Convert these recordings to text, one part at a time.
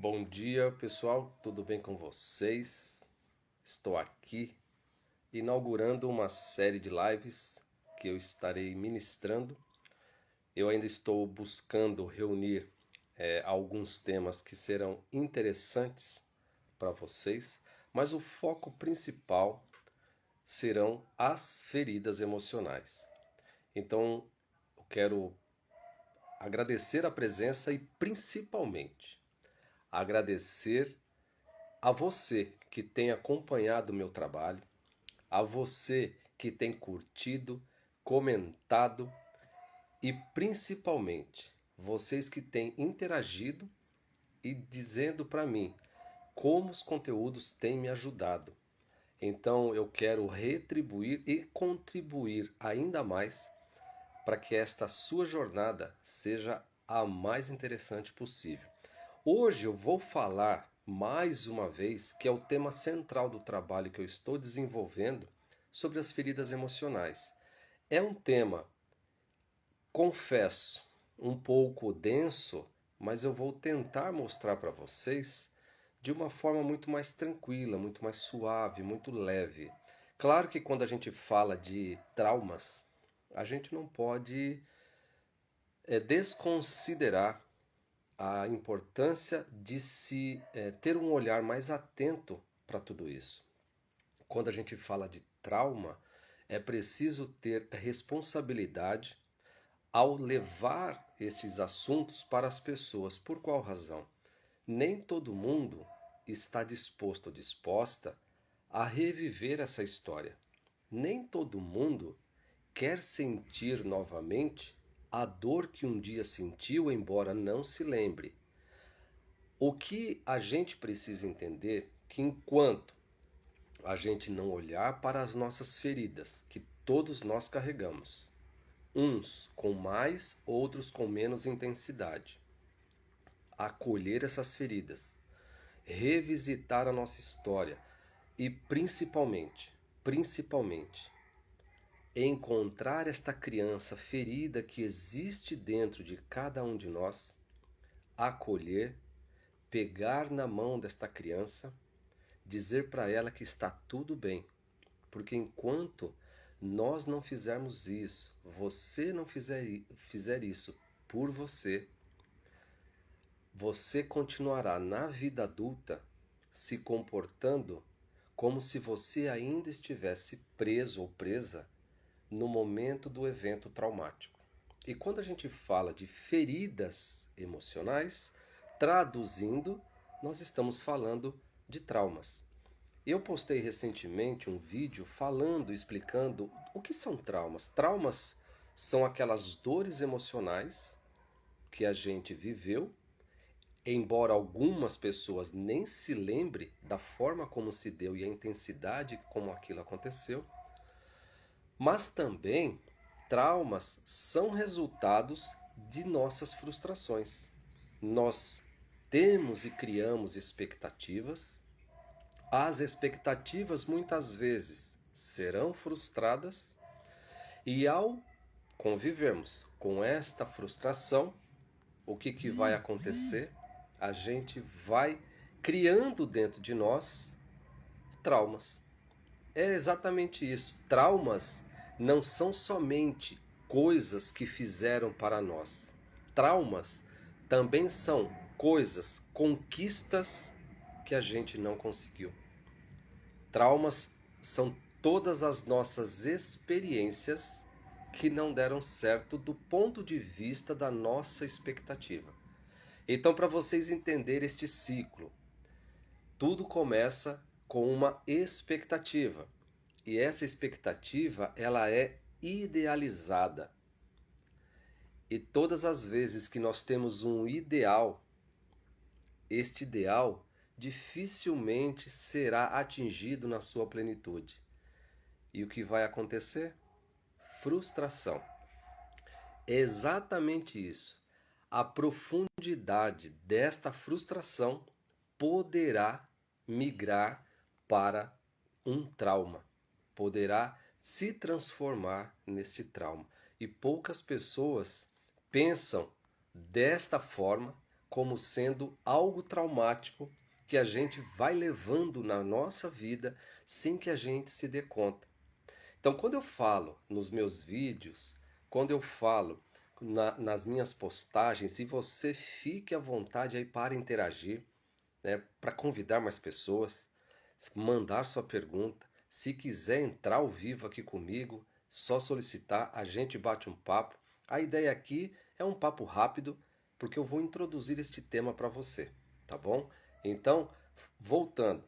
Bom dia, pessoal. Tudo bem com vocês? Estou aqui inaugurando uma série de lives que eu estarei ministrando. Eu ainda estou buscando reunir alguns temas que serão interessantes para vocês, mas o foco principal serão as feridas emocionais. Então, eu quero agradecer a presença e principalmente agradecer a você que tem acompanhado o meu trabalho, a você que tem curtido, comentado e principalmente vocês que têm interagido e dizendo para mim como os conteúdos têm me ajudado. Então eu quero retribuir e contribuir ainda mais para que esta sua jornada seja a mais interessante possível. Hoje eu vou falar mais uma vez que é o tema central do trabalho que eu estou desenvolvendo sobre as feridas emocionais. É um tema, confesso, um pouco denso, mas eu vou tentar mostrar para vocês de uma forma muito mais tranquila, muito mais suave, muito leve. Claro que quando a gente fala de traumas, a gente não pode desconsiderar a importância de se ter um olhar mais atento para tudo isso. Quando a gente fala de trauma, é preciso ter responsabilidade ao levar esses assuntos para as pessoas. Por qual razão? Nem todo mundo está disposto ou disposta a reviver essa história. Nem todo mundo quer sentir novamente a dor que um dia sentiu, embora não se lembre. O que a gente precisa entender é que enquanto a gente não olhar para as nossas feridas, que todos nós carregamos, uns com mais, outros com menos intensidade, acolher essas feridas, revisitar a nossa história e principalmente, encontrar esta criança ferida que existe dentro de cada um de nós, acolher, pegar na mão desta criança, dizer para ela que está tudo bem, porque enquanto nós não fizermos isso, você não fizer isso por você, você continuará na vida adulta se comportando como se você ainda estivesse preso ou presa no momento do evento traumático. E quando a gente fala de feridas emocionais, traduzindo, nós estamos falando de traumas. Eu postei recentemente um vídeo falando, explicando o que são traumas. Traumas são aquelas dores emocionais que a gente viveu, embora algumas pessoas nem se lembrem da forma como se deu e a intensidade como aquilo aconteceu. Mas também traumas são resultados de nossas frustrações. Nós temos e criamos expectativas. As expectativas muitas vezes serão frustradas e ao convivermos com esta frustração, o que vai acontecer? A gente vai criando dentro de nós traumas. É exatamente isso. Traumas não são somente coisas que fizeram para nós. Traumas também são coisas, conquistas que a gente não conseguiu. Traumas são todas as nossas experiências que não deram certo do ponto de vista da nossa expectativa. Então, para vocês entenderem este ciclo, tudo começa com uma expectativa. E essa expectativa, ela é idealizada. E todas as vezes que nós temos um ideal, este ideal dificilmente será atingido na sua plenitude. E o que vai acontecer? Frustração. É exatamente isso. A profundidade desta frustração poderá migrar para um trauma, poderá se transformar nesse trauma. E poucas pessoas pensam desta forma como sendo algo traumático que a gente vai levando na nossa vida sem que a gente se dê conta. Então, quando eu falo nos meus vídeos, quando eu falo nas minhas postagens, se você fique à vontade aí para interagir, né, para convidar mais pessoas, mandar sua pergunta, se quiser entrar ao vivo aqui comigo, só solicitar, a gente bate um papo. A ideia aqui é um papo rápido, porque eu vou introduzir este tema para você, tá bom? Então, voltando,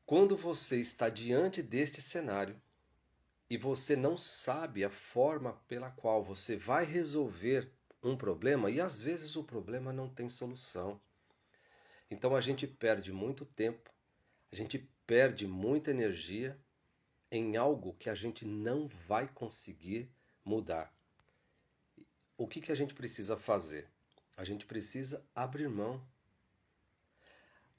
quando você está diante deste cenário e você não sabe a forma pela qual você vai resolver um problema, e às vezes o problema não tem solução. Então a gente perde muito tempo, a gente perde muita energia em algo que a gente não vai conseguir mudar. O que a gente precisa fazer? A gente precisa abrir mão.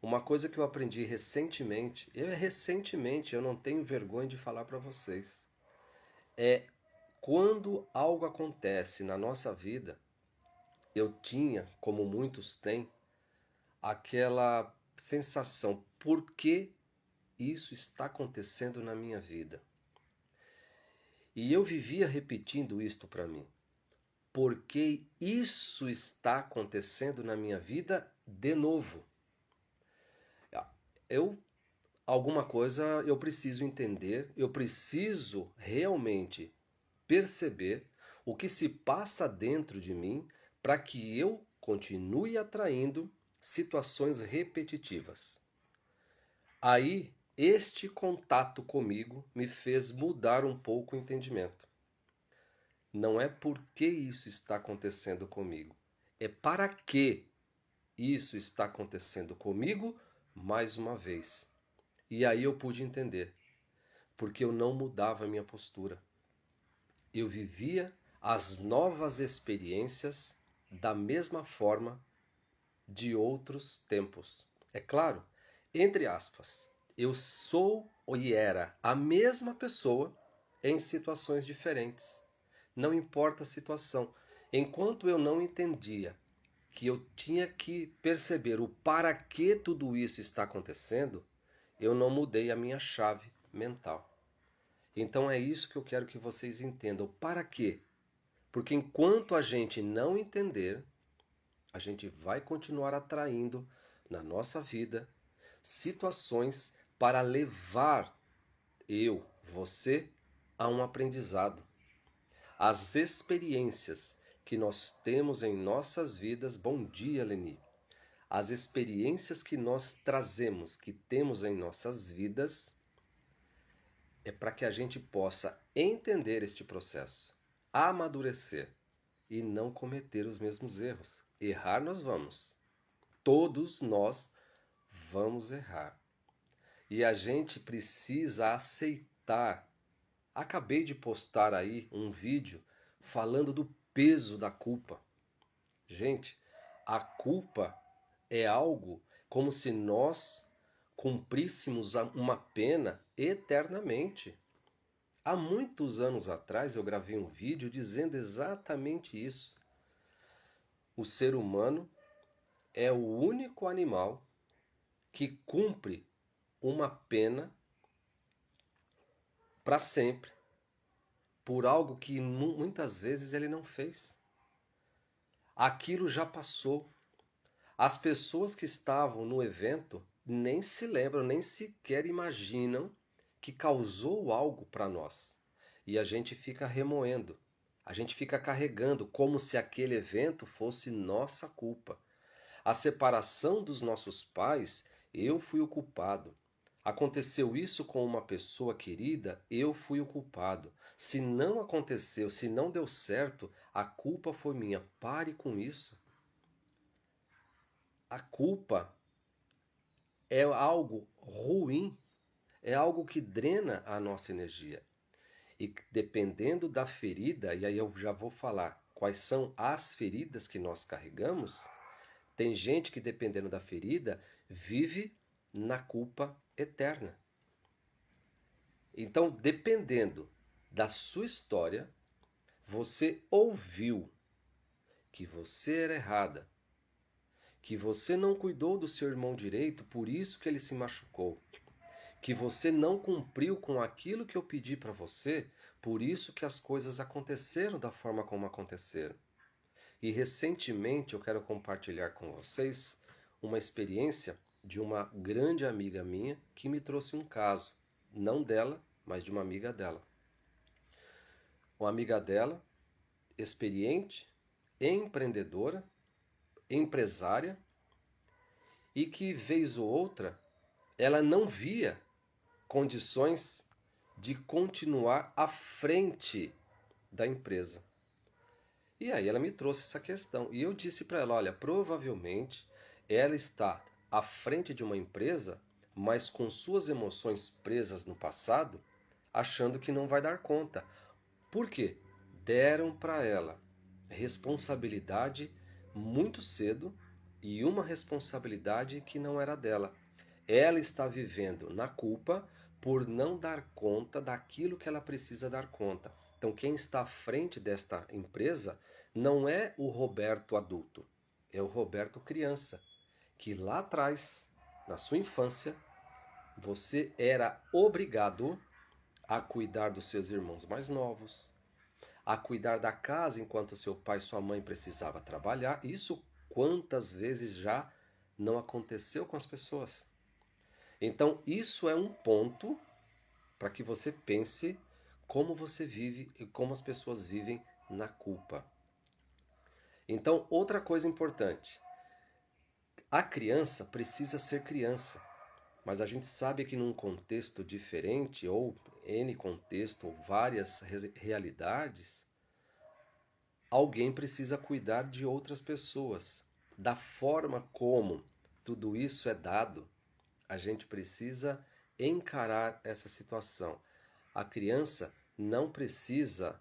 Uma coisa que eu aprendi recentemente, eu não tenho vergonha de falar para vocês, é quando algo acontece na nossa vida, eu tinha, como muitos têm, aquela sensação, por que isso está acontecendo na minha vida? E eu vivia repetindo isto para mim. Por que isso está acontecendo na minha vida de novo? Eu alguma coisa eu preciso entender, eu preciso realmente perceber o que se passa dentro de mim para que eu continue atraindo situações repetitivas. Aí, este contato comigo me fez mudar um pouco o entendimento. Não é por que isso está acontecendo comigo, é para que isso está acontecendo comigo mais uma vez. E aí eu pude entender, porque eu não mudava a minha postura. Eu vivia as novas experiências da mesma forma de outros tempos. É claro, entre aspas, eu sou e era a mesma pessoa em situações diferentes. Não importa a situação. Enquanto eu não entendia que eu tinha que perceber o para que tudo isso está acontecendo, eu não mudei a minha chave mental. Então é isso que eu quero que vocês entendam. Para quê? Porque enquanto a gente não entender, a gente vai continuar atraindo na nossa vida situações para levar você, a um aprendizado. As experiências que nós temos em nossas vidas, bom dia, Leni. As experiências que nós trazemos, que temos em nossas vidas, é para que a gente possa entender este processo, amadurecer e não cometer os mesmos erros. Errar nós vamos. Todos nós vamos errar. E a gente precisa aceitar. Acabei de postar aí um vídeo falando do peso da culpa. Gente, a culpa é algo como se nós cumpríssemos uma pena eternamente. Há muitos anos atrás eu gravei um vídeo dizendo exatamente isso. O ser humano é o único animal que cumpre uma pena para sempre por algo que muitas vezes ele não fez. Aquilo já passou. As pessoas que estavam no evento nem se lembram, nem sequer imaginam que causou algo para nós. E a gente fica remoendo, a gente fica carregando como se aquele evento fosse nossa culpa. A separação dos nossos pais, eu fui o culpado. Aconteceu isso com uma pessoa querida, eu fui o culpado. Se não aconteceu, se não deu certo, a culpa foi minha. Pare com isso. A culpa é algo ruim, é algo que drena a nossa energia. E dependendo da ferida, e aí eu já vou falar quais são as feridas que nós carregamos, tem gente que, dependendo da ferida, vive na culpa eterna. Então, dependendo da sua história, você ouviu que você era errada, que você não cuidou do seu irmão direito, por isso que ele se machucou. Que você não cumpriu com aquilo que eu pedi para você, por isso que as coisas aconteceram da forma como aconteceram. E recentemente eu quero compartilhar com vocês uma experiência de uma grande amiga minha que me trouxe um caso, não dela, mas de uma amiga dela. Uma amiga dela, experiente, empreendedora, empresária, e que vez ou outra ela não via condições de continuar à frente da empresa. E aí ela me trouxe essa questão. E eu disse para ela, olha, provavelmente ela está à frente de uma empresa, mas com suas emoções presas no passado, achando que não vai dar conta. Por quê? Deram para ela responsabilidade muito cedo e uma responsabilidade que não era dela. Ela está vivendo na culpa por não dar conta daquilo que ela precisa dar conta. Então, quem está à frente desta empresa não é o Roberto adulto, é o Roberto criança, que lá atrás, na sua infância, você era obrigado a cuidar dos seus irmãos mais novos, a cuidar da casa enquanto seu pai e sua mãe precisavam trabalhar. Isso quantas vezes já não aconteceu com as pessoas? Então, isso é um ponto para que você pense como você vive e como as pessoas vivem na culpa. Então, outra coisa importante. A criança precisa ser criança, mas a gente sabe que num contexto diferente, ou N contexto, ou várias realidades, alguém precisa cuidar de outras pessoas. Da forma como tudo isso é dado, a gente precisa encarar essa situação. A criança não precisa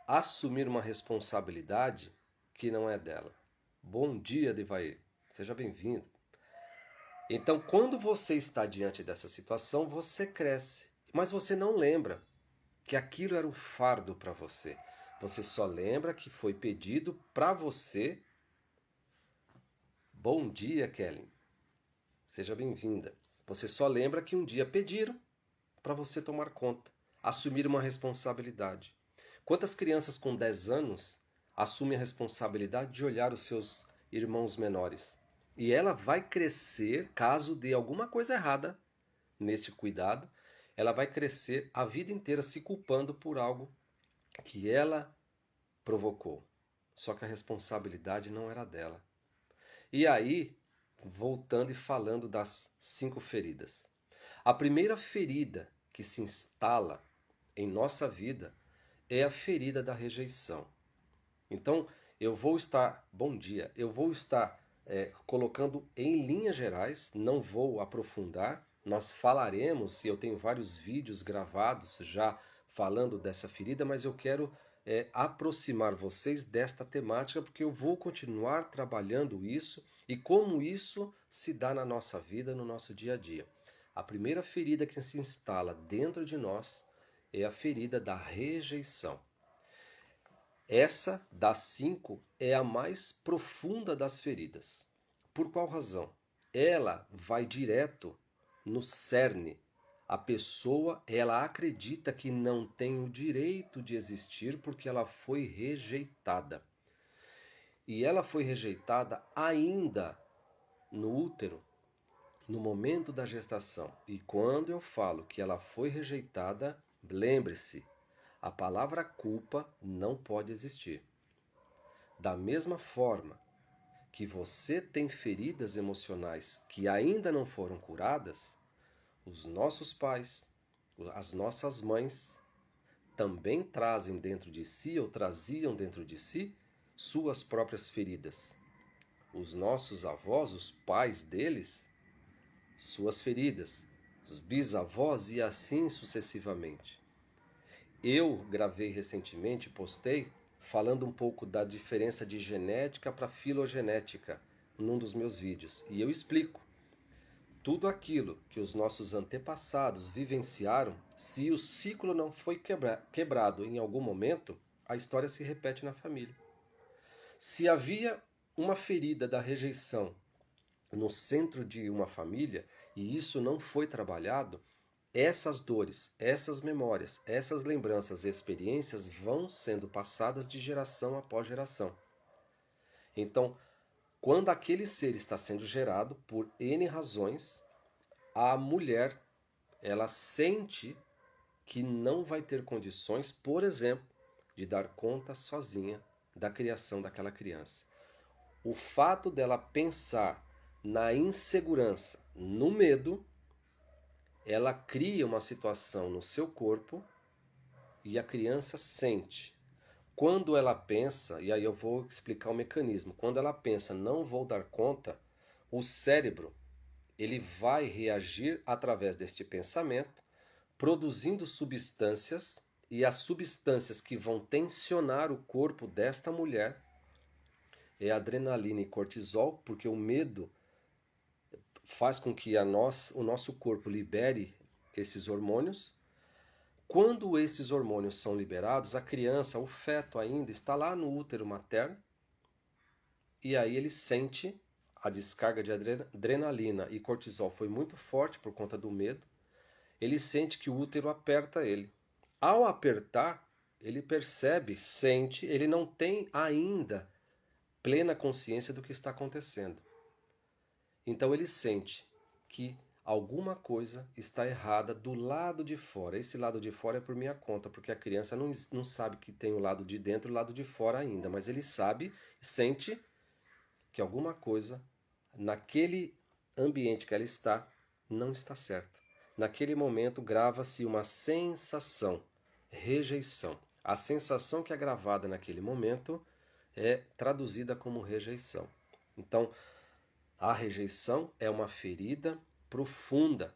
assumir uma responsabilidade que não é dela. Bom dia, Devair. Seja bem-vindo. Então, quando você está diante dessa situação, você cresce, mas você não lembra que aquilo era um fardo para você. Você só lembra que foi pedido para você. Bom dia, Kelly. Seja bem-vinda. Você só lembra que um dia pediram para você tomar conta, assumir uma responsabilidade. Quantas crianças com 10 anos assumem a responsabilidade de olhar os seus irmãos menores? E ela vai crescer, caso dê alguma coisa errada nesse cuidado, ela vai crescer a vida inteira se culpando por algo que ela provocou. Só que a responsabilidade não era dela. E aí, voltando e falando das 5 feridas. A primeira ferida que se instala em nossa vida é a ferida da rejeição. Então, bom dia, eu vou estar colocando em linhas gerais, não vou aprofundar, nós falaremos, e eu tenho vários vídeos gravados já falando dessa ferida, mas eu quero aproximar vocês desta temática, porque eu vou continuar trabalhando isso e como isso se dá na nossa vida, no nosso dia a dia. A primeira ferida que se instala dentro de nós é a ferida da rejeição. Essa das 5 é a mais profunda das feridas. Por qual razão? Ela vai direto no cerne. A pessoa, ela acredita que não tem o direito de existir porque ela foi rejeitada. E ela foi rejeitada ainda no útero, no momento da gestação. E quando eu falo que ela foi rejeitada, lembre-se, a palavra culpa não pode existir. Da mesma forma que você tem feridas emocionais que ainda não foram curadas, os nossos pais, as nossas mães, também trazem dentro de si ou traziam dentro de si suas próprias feridas. Os nossos avós, os pais deles, suas feridas, os bisavós e assim sucessivamente. Eu gravei recentemente, postei, falando um pouco da diferença de genética para filogenética num dos meus vídeos. E eu explico tudo aquilo que os nossos antepassados vivenciaram, se o ciclo não foi quebrado em algum momento, a história se repete na família. Se havia uma ferida da rejeição no centro de uma família e isso não foi trabalhado, essas dores, essas memórias, essas lembranças e experiências vão sendo passadas de geração após geração. Então, quando aquele ser está sendo gerado por N razões, a mulher, ela sente que não vai ter condições, por exemplo, de dar conta sozinha da criação daquela criança. O fato dela pensar na insegurança, no medo, ela cria uma situação no seu corpo e a criança sente. Quando ela pensa, e aí eu vou explicar o mecanismo, quando ela pensa não vou dar conta, o cérebro ele vai reagir através deste pensamento, produzindo substâncias, e as substâncias que vão tensionar o corpo desta mulher é adrenalina e cortisol, porque o medo faz com que o nosso corpo libere esses hormônios. Quando esses hormônios são liberados, a criança, o feto ainda, está lá no útero materno e aí ele sente a descarga de adrenalina e cortisol foi muito forte por conta do medo. Ele sente que o útero aperta ele. Ao apertar, ele percebe, sente, ele não tem ainda plena consciência do que está acontecendo. Então ele sente que alguma coisa está errada do lado de fora. Esse lado de fora é por minha conta, porque a criança não sabe que tem o lado de dentro e o lado de fora ainda, mas ele sabe, sente que alguma coisa naquele ambiente que ela está não está certo. Naquele momento grava-se uma sensação, rejeição. A sensação que é gravada naquele momento é traduzida como rejeição. Então, a rejeição é uma ferida profunda,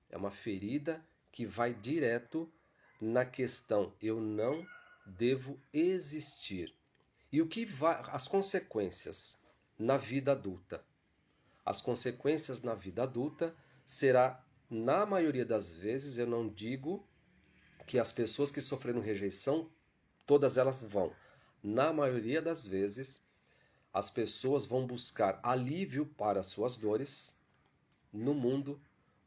é uma ferida que vai direto na questão eu não devo existir. E o que vai, as consequências na vida adulta? As consequências na vida adulta será, na maioria das vezes, eu não digo que as pessoas que sofreram rejeição, todas elas vão. Na maioria das vezes, as pessoas vão buscar alívio para suas dores no mundo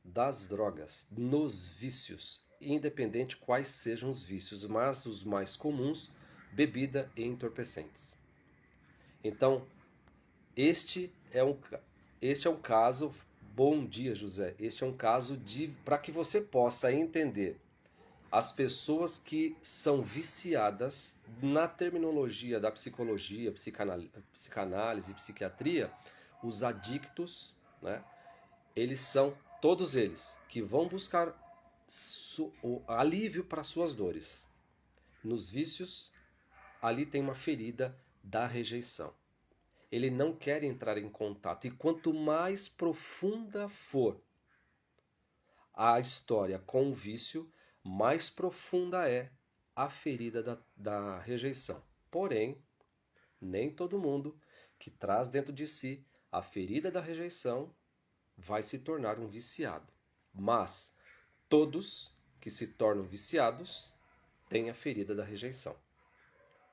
das drogas, nos vícios, independente quais sejam os vícios, mas os mais comuns, bebida e entorpecentes. Então, este é um caso, bom dia José, este é um caso para que você possa entender as pessoas que são viciadas na terminologia da psicologia, psicanálise, psiquiatria, os adictos, né? Eles são todos eles que vão buscar o alívio para suas dores. Nos vícios, ali tem uma ferida da rejeição. Ele não quer entrar em contato. E quanto mais profunda for a história com o vício, mais profunda é a ferida da rejeição. Porém, nem todo mundo que traz dentro de si a ferida da rejeição vai se tornar um viciado. Mas todos que se tornam viciados têm a ferida da rejeição.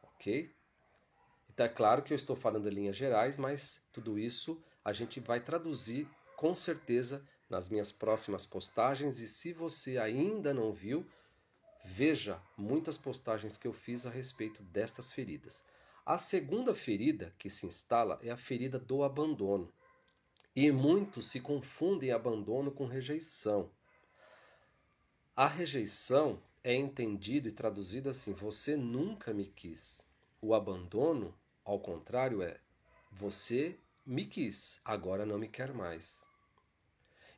Ok? Então é claro que eu estou falando em linhas gerais, mas tudo isso a gente vai traduzir com certeza nas minhas próximas postagens. E se você ainda não viu, veja muitas postagens que eu fiz a respeito destas feridas. A segunda ferida que se instala é a ferida do abandono. E muitos se confundem abandono com rejeição. A rejeição é entendido e traduzido assim: você nunca me quis. O abandono, ao contrário, é você me quis, agora não me quer mais.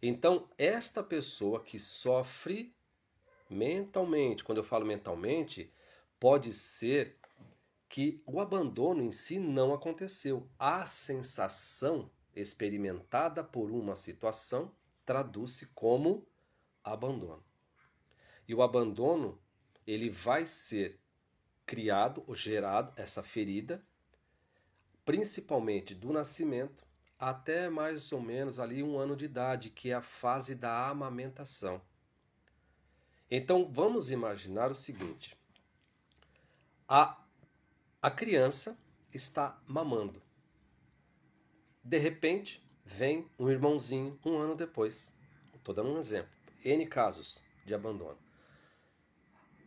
Então, esta pessoa que sofre mentalmente, quando eu falo mentalmente, pode ser que o abandono em si não aconteceu. A sensação experimentada por uma situação traduz-se como abandono. E o abandono, ele vai ser criado ou gerado, essa ferida, principalmente do nascimento até mais ou menos ali 1 ano de idade, que é a fase da amamentação. Então vamos imaginar o seguinte: a criança está mamando. De repente, vem um irmãozinho um ano depois. Estou dando um exemplo. N casos de abandono.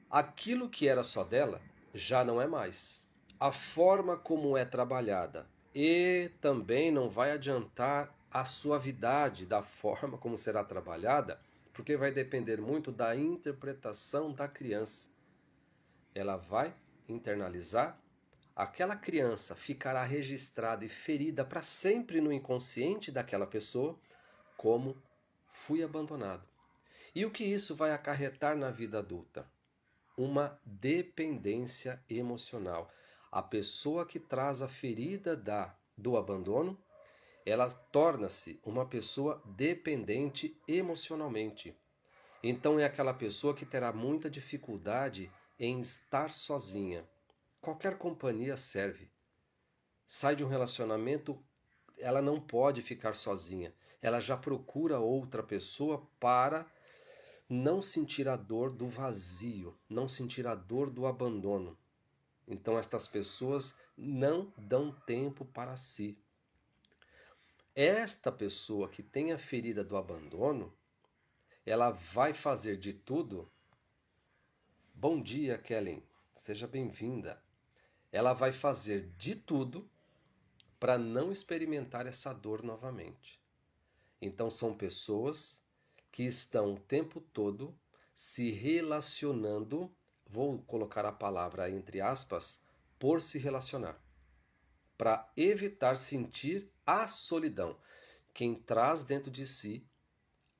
Aquilo que era só dela já não é mais. A forma como é trabalhada e também não vai adiantar a suavidade da forma como será trabalhada, porque vai depender muito da interpretação da criança. Ela vai internalizar, aquela criança ficará registrada e ferida para sempre no inconsciente daquela pessoa como fui abandonado. E o que isso vai acarretar na vida adulta? Uma dependência emocional. A pessoa que traz a ferida do abandono, ela torna-se uma pessoa dependente emocionalmente. Então é aquela pessoa que terá muita dificuldade em estar sozinha. Qualquer companhia serve. Sai de um relacionamento, ela não pode ficar sozinha. Ela já procura outra pessoa para não sentir a dor do vazio, não sentir a dor do abandono. Então estas pessoas não dão tempo para si. Esta pessoa que tem a ferida do abandono, ela vai fazer de tudo. Bom dia, Kellen. Seja bem-vinda. Ela vai fazer de tudo para não experimentar essa dor novamente. Então são pessoas que estão o tempo todo se relacionando, vou colocar a palavra entre aspas, por se relacionar, para evitar sentir a solidão. Quem traz dentro de si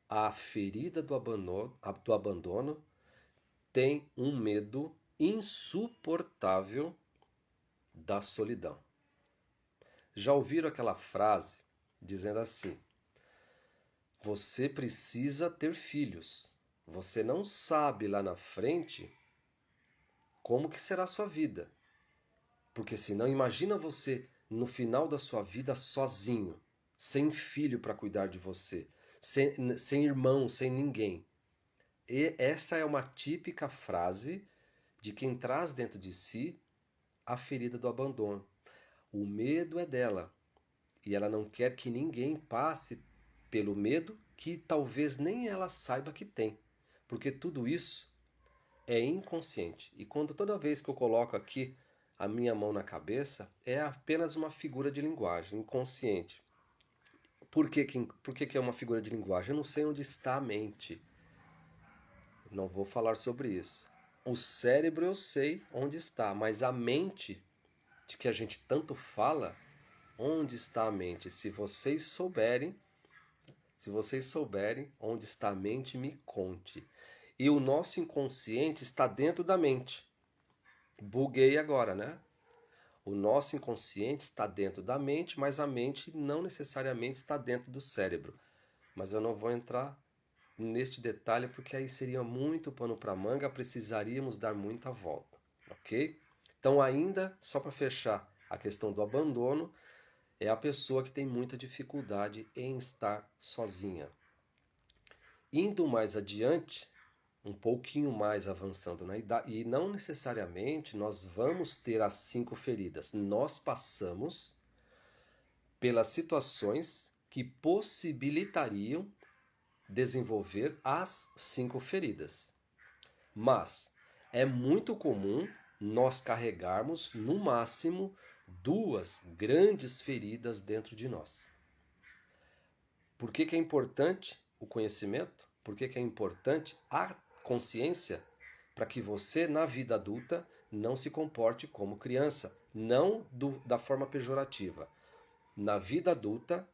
a ferida do abandono tem um medo insuportável da solidão. Já ouviram aquela frase dizendo assim: você precisa ter filhos. Você não sabe lá na frente como que será a sua vida. Porque senão, imagina você no final da sua vida sozinho, sem filho para cuidar de você, sem irmão, sem ninguém. E essa é uma típica frase de quem traz dentro de si a ferida do abandono. O medo é dela e ela não quer que ninguém passe pelo medo que talvez nem ela saiba que tem, porque tudo isso é inconsciente. E toda vez que eu coloco aqui a minha mão na cabeça, é apenas uma figura de linguagem inconsciente. Por que é uma figura de linguagem? Eu não sei onde está a mente. Não vou falar sobre isso. O cérebro eu sei onde está, mas a mente, de que a gente tanto fala, onde está a mente? Se vocês souberem onde está a mente, me conte. E o nosso inconsciente está dentro da mente. Buguei agora, né? O nosso inconsciente está dentro da mente, mas a mente não necessariamente está dentro do cérebro. Mas eu não vou entrar neste detalhe porque aí seria muito pano para manga, precisaríamos dar muita volta, ok? Então, ainda só para fechar a questão do abandono, é a pessoa que tem muita dificuldade em estar sozinha. Indo mais adiante, um pouquinho mais avançando na idade, e não necessariamente nós vamos ter as 5 feridas. Nós passamos pelas situações que possibilitariam desenvolver as 5 feridas. Mas é muito comum nós carregarmos, no máximo, 2 grandes feridas dentro de nós. Por que é importante o conhecimento? Por que é importante a consciência? Para que você, na vida adulta, não se comporte como criança. Não da forma pejorativa. Na vida adulta,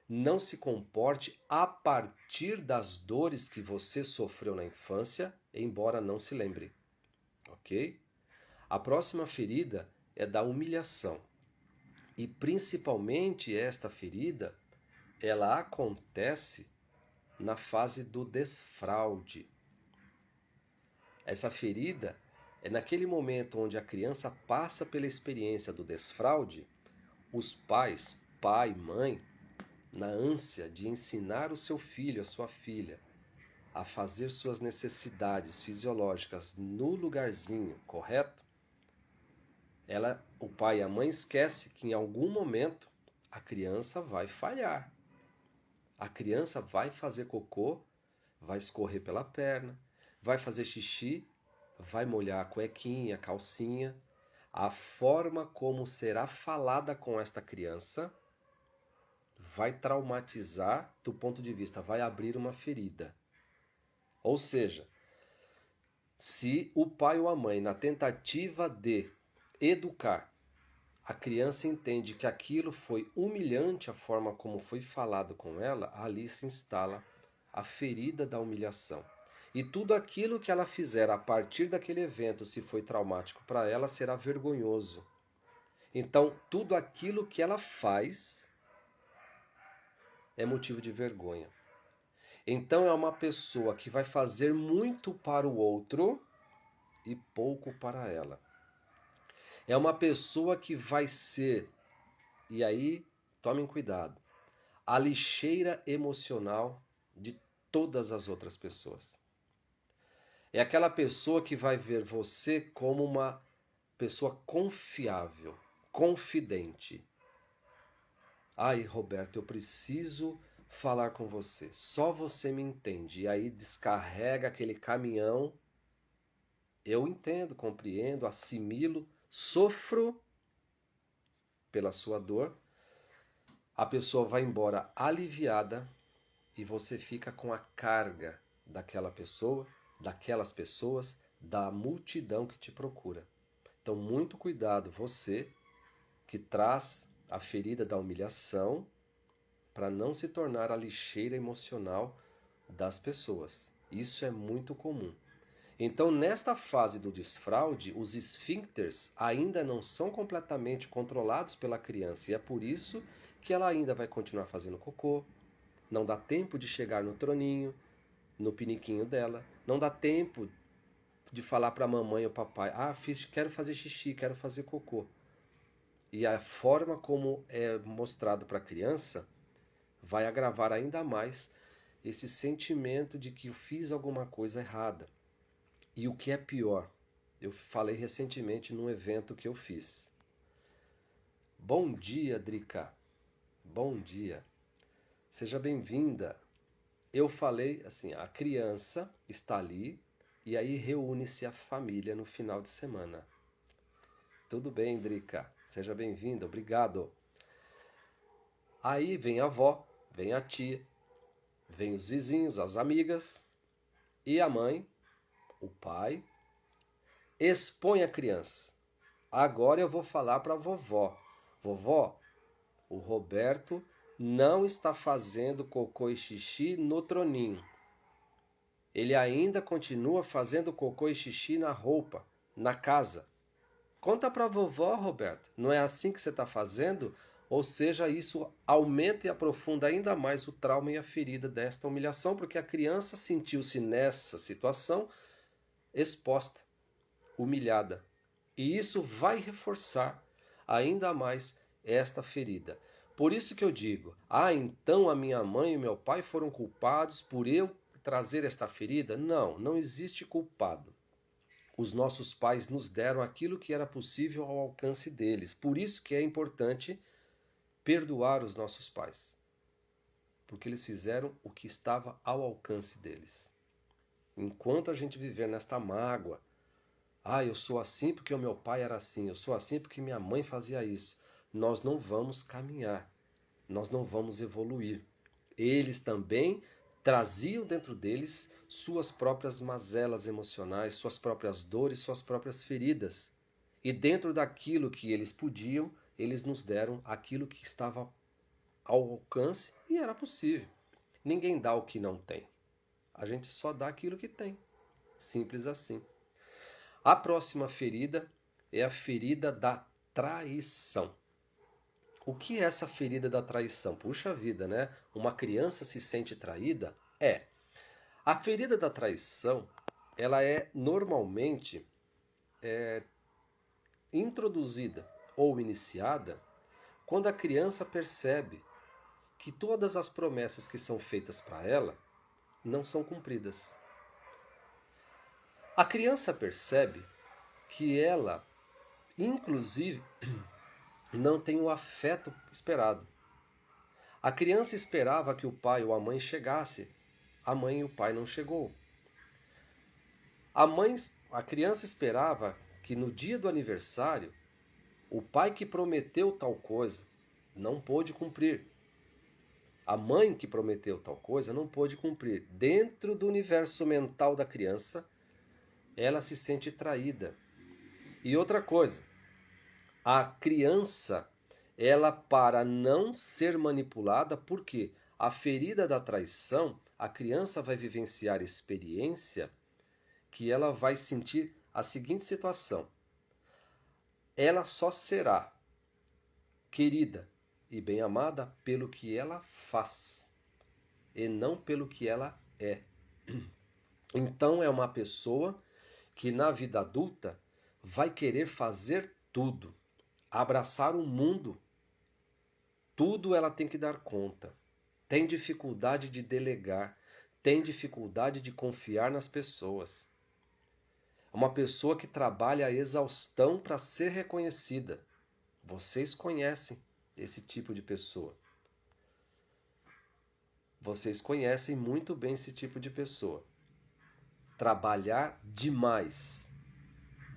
não se comporte a partir das dores que você sofreu na infância, embora não se lembre. Ok? A próxima ferida é da humilhação. E principalmente esta ferida, ela acontece na fase do desfraude. Essa ferida é naquele momento onde a criança passa pela experiência do desfraude, os pais, pai, mãe, na ânsia de ensinar o seu filho, a sua filha, a fazer suas necessidades fisiológicas no lugarzinho correto, O pai e a mãe esquecem que em algum momento a criança vai falhar. A criança vai fazer cocô, vai escorrer pela perna, vai fazer xixi, vai molhar a cuequinha, a calcinha. A forma como será falada com esta criança vai traumatizar do ponto de vista, vai abrir uma ferida. Ou seja, se o pai ou a mãe, na tentativa de educar, a criança entende que aquilo foi humilhante, a forma como foi falado com ela, ali se instala a ferida da humilhação. E tudo aquilo que ela fizer a partir daquele evento, se foi traumático para ela, será vergonhoso. Então, tudo aquilo que ela faz é motivo de vergonha. Então, é uma pessoa que vai fazer muito para o outro e pouco para ela. É uma pessoa que vai ser, e aí tomem cuidado, a lixeira emocional de todas as outras pessoas. É aquela pessoa que vai ver você como uma pessoa confiável, confidente. Ai, Roberto, eu preciso falar com você. Só você me entende. E aí descarrega aquele caminhão. Eu entendo, compreendo, assimilo, sofro pela sua dor. A pessoa vai embora aliviada e você fica com a carga daquela pessoa, daquelas pessoas, da multidão que te procura. Então, muito cuidado, você que traz a ferida da humilhação, para não se tornar a lixeira emocional das pessoas. Isso é muito comum. Então, nesta fase do desfraude, os esfíncteres ainda não são completamente controlados pela criança e é por isso que ela ainda vai continuar fazendo cocô, não dá tempo de chegar no troninho, no piniquinho dela, não dá tempo de falar para a mamãe ou papai, quero fazer xixi, quero fazer cocô. E a forma como é mostrado para a criança vai agravar ainda mais esse sentimento de que eu fiz alguma coisa errada. E o que é pior, eu falei recentemente num evento que eu fiz. Bom dia, Drica. Bom dia. Seja bem-vinda. Eu falei assim, a criança está ali e aí reúne-se a família no final de semana. Tudo bem, Drica. Seja bem-vinda. Obrigado. Aí vem a avó, vem a tia, vem os vizinhos, as amigas e a mãe, o pai, expõe a criança. Agora eu vou falar para a vovó. Vovó, o Roberto não está fazendo cocô e xixi no troninho. Ele ainda continua fazendo cocô e xixi na roupa, na casa. Conta para a vovó, Roberto. Não é assim que você está fazendo? Ou seja, isso aumenta e aprofunda ainda mais o trauma e a ferida desta humilhação, porque a criança sentiu-se nessa situação exposta, humilhada. E isso vai reforçar ainda mais esta ferida. Por isso que eu digo, então a minha mãe e meu pai foram culpados por eu trazer esta ferida? Não, não existe culpado. Os nossos pais nos deram aquilo que era possível ao alcance deles. Por isso que é importante perdoar os nossos pais. Porque eles fizeram o que estava ao alcance deles. Enquanto a gente viver nesta mágoa, eu sou assim porque o meu pai era assim, eu sou assim porque minha mãe fazia isso, nós não vamos caminhar, nós não vamos evoluir. Eles também traziam dentro deles suas próprias mazelas emocionais, suas próprias dores, suas próprias feridas. E dentro daquilo que eles podiam, eles nos deram aquilo que estava ao alcance e era possível. Ninguém dá o que não tem. A gente só dá aquilo que tem. Simples assim. A próxima ferida é a ferida da traição. O que é essa ferida da traição? Puxa vida, né? Uma criança se sente traída? É. A ferida da traição, ela é normalmente introduzida ou iniciada quando a criança percebe que todas as promessas que são feitas para ela não são cumpridas. A criança percebe que ela Inclusive, não tem o afeto esperado. A criança esperava que o pai ou a mãe chegasse. A mãe e o pai não chegou. A criança esperava que no dia do aniversário, o pai que prometeu tal coisa não pôde cumprir. A mãe que prometeu tal coisa não pôde cumprir. Dentro do universo mental da criança, ela se sente traída. E outra coisa, a criança, ela para não ser manipulada, porque a ferida da traição, a criança vai vivenciar experiência que ela vai sentir a seguinte situação: ela só será querida e bem amada pelo que ela faz e não pelo que ela é. Então é uma pessoa que na vida adulta vai querer fazer tudo, abraçar o mundo. Tudo ela tem que dar conta. Tem dificuldade de delegar, tem dificuldade de confiar nas pessoas. É uma pessoa que trabalha a exaustão para ser reconhecida. Vocês conhecem esse tipo de pessoa. Vocês conhecem muito bem esse tipo de pessoa. Trabalhar demais.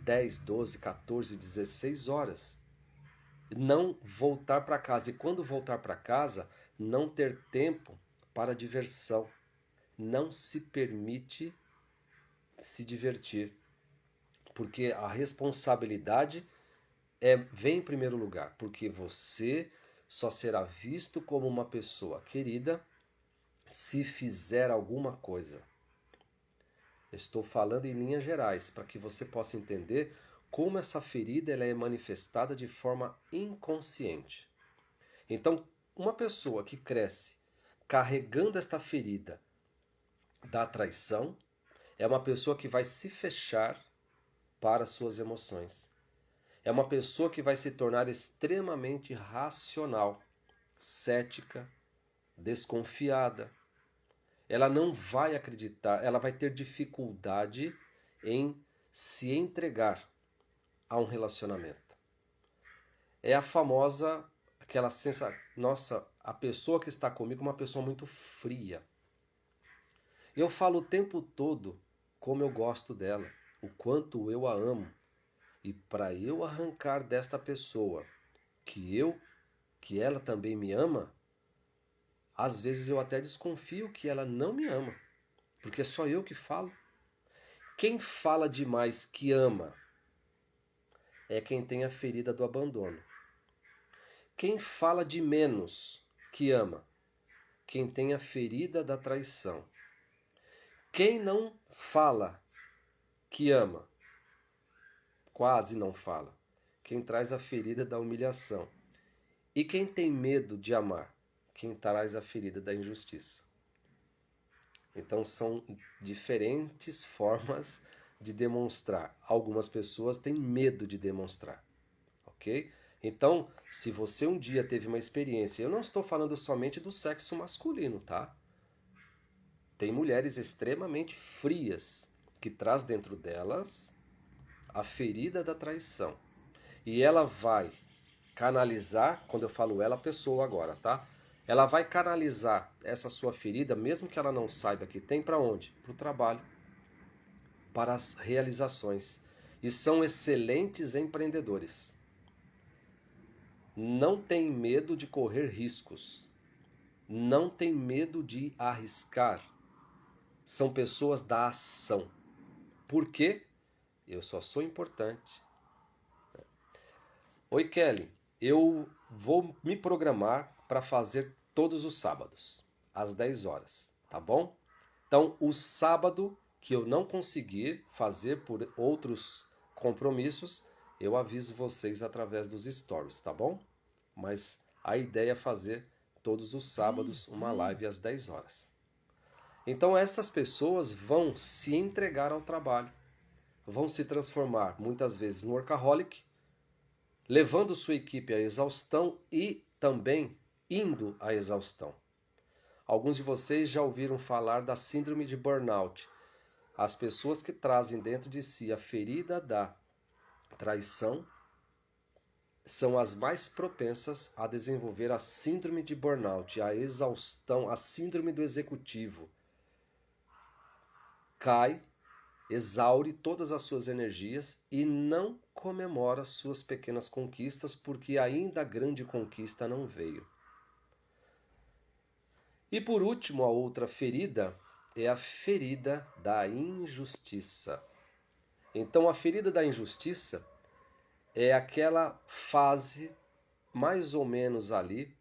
10, 12, 14, 16 horas. Não voltar para casa. E quando voltar para casa, não ter tempo para diversão. Não se permite se divertir. Porque a responsabilidade vem em primeiro lugar. Porque você só será visto como uma pessoa querida se fizer alguma coisa. Estou falando em linhas gerais, para que você possa entender como essa ferida ela é manifestada de forma inconsciente. Então, uma pessoa que cresce carregando esta ferida da traição é uma pessoa que vai se fechar para suas emoções. É uma pessoa que vai se tornar extremamente racional, cética, desconfiada. Ela não vai acreditar, ela vai ter dificuldade em se entregar a um relacionamento. É a famosa, aquela sensação, nossa, a pessoa que está comigo é uma pessoa muito fria. Eu falo o tempo todo como eu gosto dela, o quanto eu a amo. E para eu arrancar desta pessoa que ela também me ama, às vezes eu até desconfio que ela não me ama, porque é só eu que falo. Quem fala demais que ama é quem tem a ferida do abandono. Quem fala de menos que ama, quem tem a ferida da traição. Quem não fala que ama, quase não fala, quem traz a ferida da humilhação. E quem tem medo de amar, quem traz a ferida da injustiça. Então são diferentes formas de demonstrar. Algumas pessoas têm medo de demonstrar, ok? Então, se você um dia teve uma experiência, eu não estou falando somente do sexo masculino, tá? Tem mulheres extremamente frias que traz dentro delas a ferida da traição. E ela vai canalizar, quando eu falo ela, a pessoa agora, tá? Ela vai canalizar essa sua ferida, mesmo que ela não saiba que tem, para onde? Para o trabalho, para as realizações. E são excelentes empreendedores. Não tem medo de correr riscos. Não tem medo de arriscar. São pessoas da ação. Por quê? Eu só sou importante. Oi, Kelly. Eu vou me programar para fazer todos os sábados, às 10 horas, tá bom? Então, o sábado que eu não conseguir fazer por outros compromissos, eu aviso vocês através dos stories, tá bom? Mas a ideia é fazer todos os sábados uma live às 10 horas. Então, essas pessoas vão se entregar ao trabalho, vão se transformar muitas vezes no workaholic, levando sua equipe à exaustão e também indo à exaustão. Alguns de vocês já ouviram falar da síndrome de burnout. As pessoas que trazem dentro de si a ferida da traição são as mais propensas a desenvolver a síndrome de burnout, a exaustão, a síndrome do executivo. Cai, exaure todas as suas energias e não comemora suas pequenas conquistas porque ainda a grande conquista não veio. E por último, a outra ferida é a ferida da injustiça. Então, a ferida da injustiça é aquela fase mais ou menos ali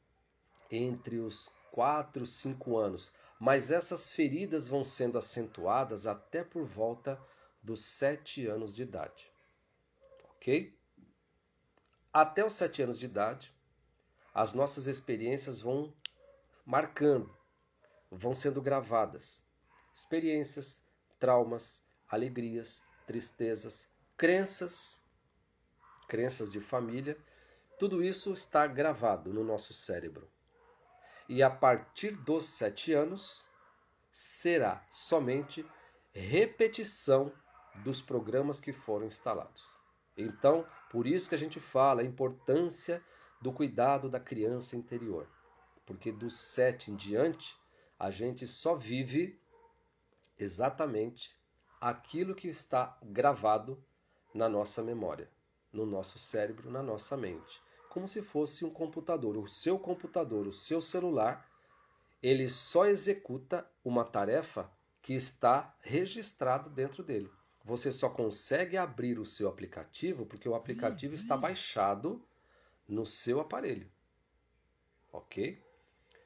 entre os 4 e 5 anos, mas essas feridas vão sendo acentuadas até por volta dos 7 anos de idade. Ok? Até os 7 anos de idade, as nossas experiências vão marcando, vão sendo gravadas. Experiências, traumas, alegrias, tristezas, crenças de família, tudo isso está gravado no nosso cérebro. E a partir dos 7 anos, será somente repetição dos programas que foram instalados. Então, por isso que a gente fala a importância do cuidado da criança interior. Porque dos 7 em diante, a gente só vive exatamente aquilo que está gravado na nossa memória, no nosso cérebro, na nossa mente. Como se fosse um computador. O seu celular, ele só executa uma tarefa que está registrado dentro dele. Você só consegue abrir o seu aplicativo porque o aplicativo está baixado no seu aparelho. Ok?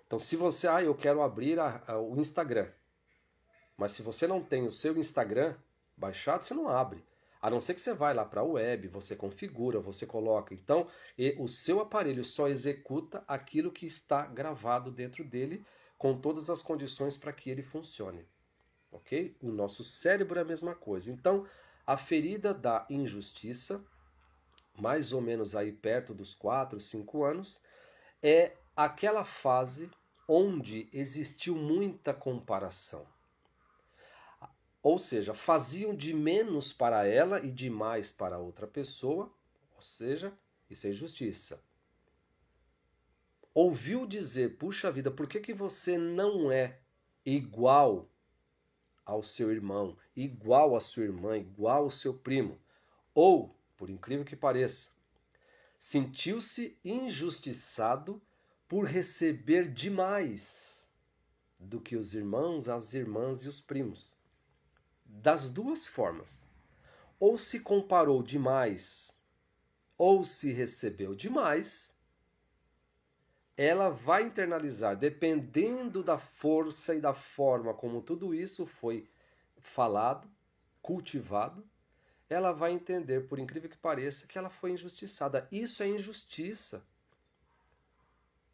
Então, se você, eu quero abrir o Instagram, mas se você não tem o seu Instagram baixado, você não abre. A não ser que você vai lá para a web, você configura, você coloca. Então, o seu aparelho só executa aquilo que está gravado dentro dele, com todas as condições para que ele funcione. Ok? O nosso cérebro é a mesma coisa. Então, a ferida da injustiça, mais ou menos aí perto dos 4, 5 anos, é aquela fase onde existiu muita comparação. Ou seja, faziam de menos para ela e de mais para outra pessoa, ou seja, isso é injustiça. Ouviu dizer, puxa vida, por que você não é igual ao seu irmão, igual à sua irmã, igual ao seu primo? Ou, por incrível que pareça, sentiu-se injustiçado por receber demais do que os irmãos, as irmãs e os primos. Das duas formas. Ou se comparou demais, ou se recebeu demais, ela vai internalizar, dependendo da força e da forma como tudo isso foi falado, cultivado, ela vai entender, por incrível que pareça, que ela foi injustiçada. Isso é injustiça.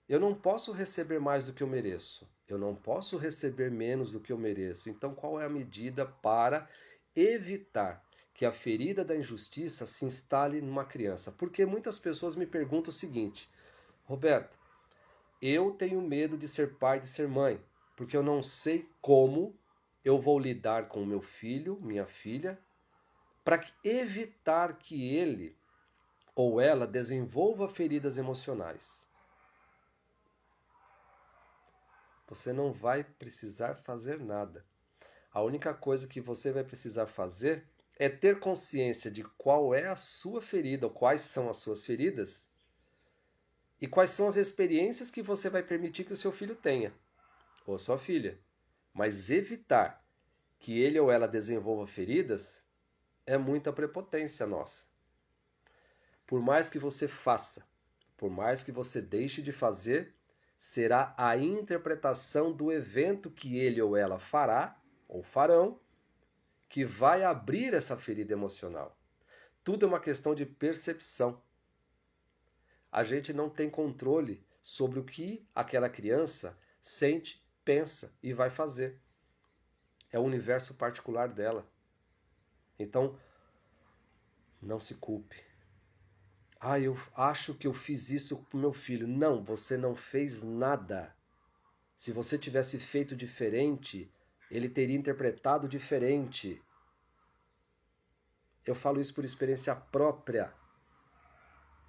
Eu não posso receber mais do que eu mereço. Eu não posso receber menos do que eu mereço. Então, qual é a medida para evitar que a ferida da injustiça se instale numa criança? Porque muitas pessoas me perguntam o seguinte: Roberto, eu tenho medo de ser pai, de ser mãe, porque eu não sei como eu vou lidar com o meu filho, minha filha, para evitar que ele ou ela desenvolva feridas emocionais. Você não vai precisar fazer nada. A única coisa que você vai precisar fazer é ter consciência de qual é a sua ferida, ou quais são as suas feridas, e quais são as experiências que você vai permitir que o seu filho tenha, ou a sua filha. Mas evitar que ele ou ela desenvolva feridas é muita prepotência nossa. Por mais que você faça, por mais que você deixe de fazer, será a interpretação do evento que ele ou ela fará, ou farão, que vai abrir essa ferida emocional. Tudo é uma questão de percepção. A gente não tem controle sobre o que aquela criança sente, pensa e vai fazer. É o universo particular dela. Então, não se culpe. Eu acho que eu fiz isso com meu filho. Não, você não fez nada. Se você tivesse feito diferente, ele teria interpretado diferente. Eu falo isso por experiência própria.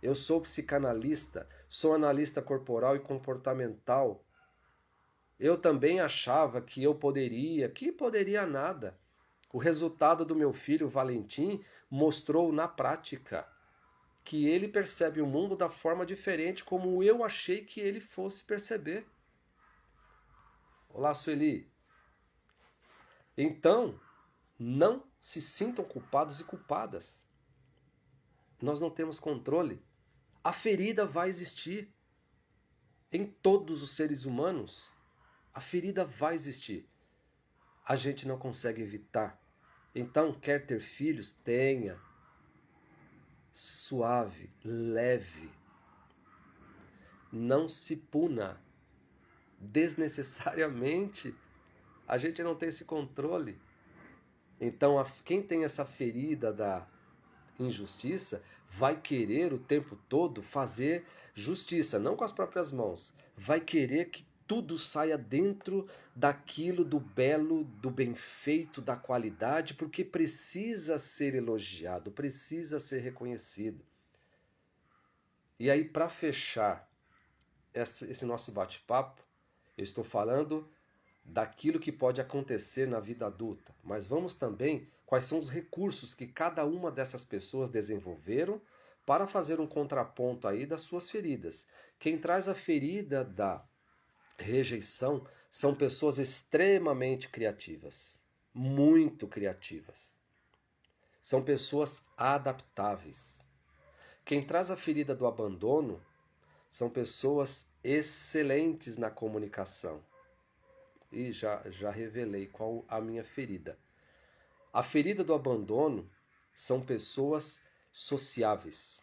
Eu sou psicanalista, sou analista corporal e comportamental. Eu também achava que poderia nada. O resultado do meu filho Valentim mostrou na prática que ele percebe o mundo da forma diferente como eu achei que ele fosse perceber. Olá, Sueli. Então, não se sintam culpados e culpadas. Nós não temos controle. A ferida vai existir em todos os seres humanos. A ferida vai existir. A gente não consegue evitar. Então, quer ter filhos? Tenha. Suave, leve. Não se puna desnecessariamente. A gente não tem esse controle. Então, quem tem essa ferida da injustiça vai querer o tempo todo fazer justiça, não com as próprias mãos. Vai querer que tudo saia dentro daquilo do belo, do bem feito, da qualidade, porque precisa ser elogiado, precisa ser reconhecido. E aí, para fechar esse nosso bate-papo, eu estou falando daquilo que pode acontecer na vida adulta, mas vamos também quais são os recursos que cada uma dessas pessoas desenvolveram para fazer um contraponto aí das suas feridas. Quem traz a ferida da rejeição são pessoas extremamente criativas, muito criativas. São pessoas adaptáveis. Quem traz a ferida do abandono são pessoas excelentes na comunicação. E já revelei qual a minha ferida. A ferida do abandono são pessoas sociáveis,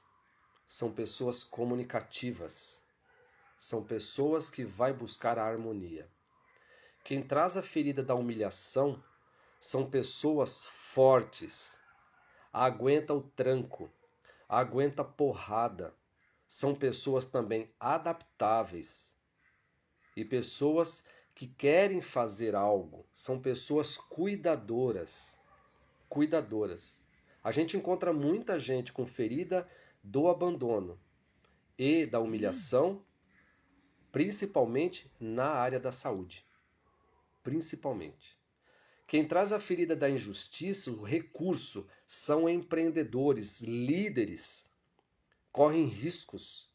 são pessoas comunicativas, são pessoas que vai buscar a harmonia. Quem traz a ferida da humilhação são pessoas fortes, aguenta o tranco, aguenta porrada. São pessoas também adaptáveis e pessoas que querem fazer algo, são pessoas cuidadoras. A gente encontra muita gente com ferida do abandono e da humilhação, principalmente na área da saúde. Principalmente. Quem traz a ferida da injustiça, o recurso, são empreendedores, líderes, correm riscos,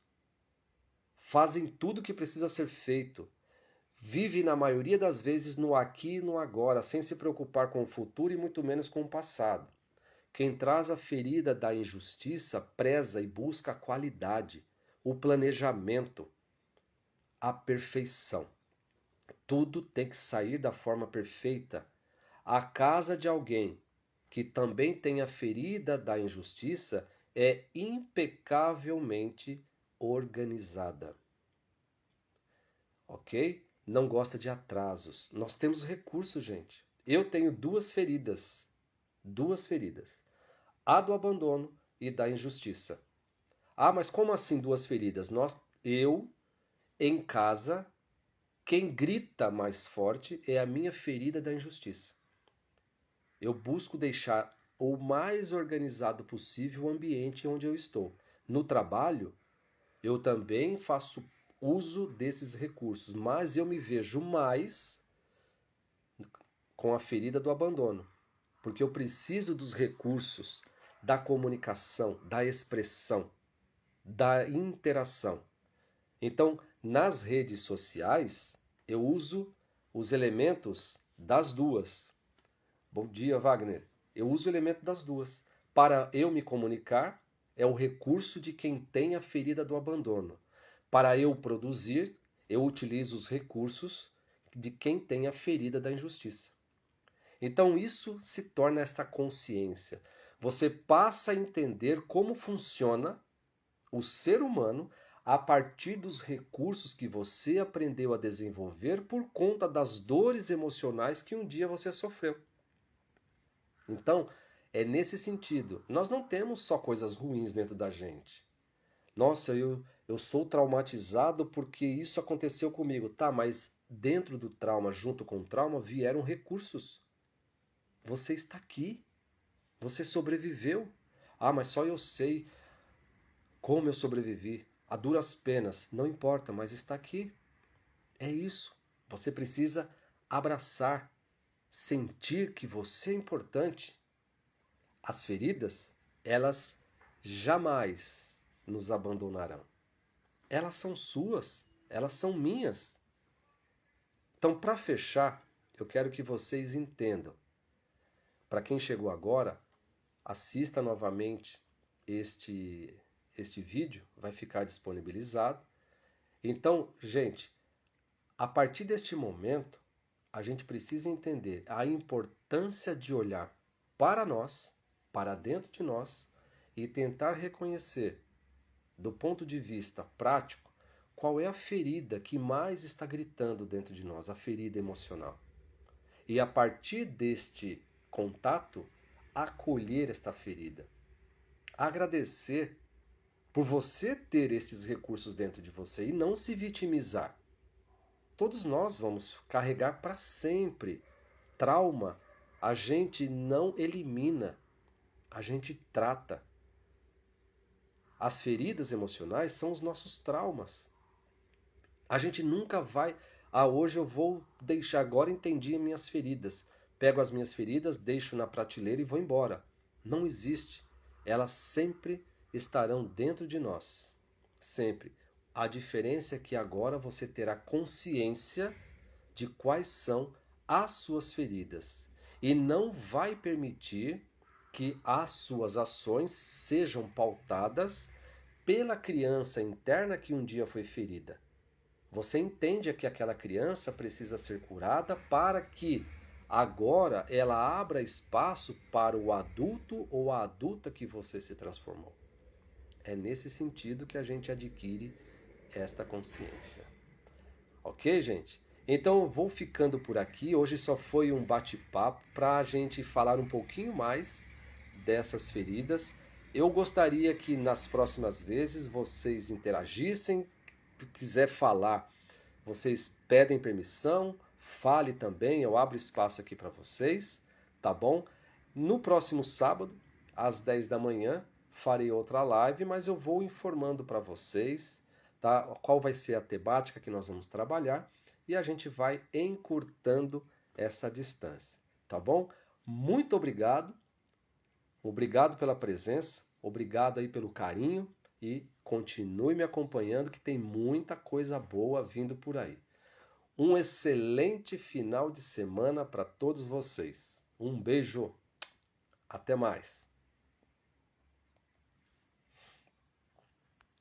fazem tudo o que precisa ser feito. Vive na maioria das vezes no aqui e no agora, sem se preocupar com o futuro e muito menos com o passado. Quem traz a ferida da injustiça preza e busca a qualidade, o planejamento, a perfeição. Tudo tem que sair da forma perfeita. A casa de alguém que também tem a ferida da injustiça é impecavelmente organizada. Ok? Não gosta de atrasos. Nós temos recursos, gente. Eu tenho duas feridas. Duas feridas. A do abandono e da injustiça. Ah, mas como assim duas feridas? Eu, em casa, quem grita mais forte é a minha ferida da injustiça. Eu busco deixar o mais organizado possível o ambiente onde eu estou. No trabalho, eu também faço uso desses recursos, mas eu me vejo mais com a ferida do abandono, porque eu preciso dos recursos da comunicação, da expressão, da interação. Então, nas redes sociais, eu uso os elementos das duas. Bom dia, Wagner. Eu uso o elemento das duas. Para eu me comunicar, é o recurso de quem tem a ferida do abandono. Para eu produzir, eu utilizo os recursos de quem tem a ferida da injustiça. Então isso se torna esta consciência. Você passa a entender como funciona o ser humano a partir dos recursos que você aprendeu a desenvolver por conta das dores emocionais que um dia você sofreu. Então, é nesse sentido. Nós não temos só coisas ruins dentro da gente. Nossa, eu sou traumatizado porque isso aconteceu comigo. Tá, mas dentro do trauma, junto com o trauma, vieram recursos. Você está aqui. Você sobreviveu. Ah, mas só eu sei. Como eu sobrevivi? A duras penas, não importa, mas está aqui. É isso. Você precisa abraçar, sentir que você é importante. As feridas, elas jamais nos abandonarão. Elas são suas, elas são minhas. Então, para fechar, eu quero que vocês entendam. Para quem chegou agora, assista novamente este vídeo, vai ficar disponibilizado. Então, gente, a partir deste momento, a gente precisa entender a importância de olhar para nós, para dentro de nós, e tentar reconhecer, do ponto de vista prático, qual é a ferida que mais está gritando dentro de nós, a ferida emocional. E a partir deste contato, acolher esta ferida. Agradecer por você ter esses recursos dentro de você e não se vitimizar. Todos nós vamos carregar para sempre trauma. A gente não elimina, a gente trata. As feridas emocionais são os nossos traumas. A gente nunca vai, hoje eu vou deixar, agora entendi minhas feridas. Pego as minhas feridas, deixo na prateleira e vou embora. Não existe. Elas sempre estarão dentro de nós. Sempre. A diferença é que agora você terá consciência de quais são as suas feridas e não vai permitir que as suas ações sejam pautadas pela criança interna que um dia foi ferida. Você entende que aquela criança precisa ser curada para que agora ela abra espaço para o adulto ou a adulta que você se transformou. É nesse sentido que a gente adquire esta consciência. Ok, gente? Então eu vou ficando por aqui. Hoje só foi um bate-papo para a gente falar um pouquinho mais dessas feridas. Eu gostaria que nas próximas vezes vocês interagissem. Se quiser falar, vocês pedem permissão, fale também, eu abro espaço aqui para vocês, tá bom? No próximo sábado, às 10 da manhã, farei outra live, mas eu vou informando para vocês, tá? Qual vai ser a temática que nós vamos trabalhar e a gente vai encurtando essa distância, tá bom? Muito obrigado, obrigado pela presença, obrigado aí pelo carinho e continue me acompanhando que tem muita coisa boa vindo por aí. Um excelente final de semana para todos vocês. Um beijo. Até mais.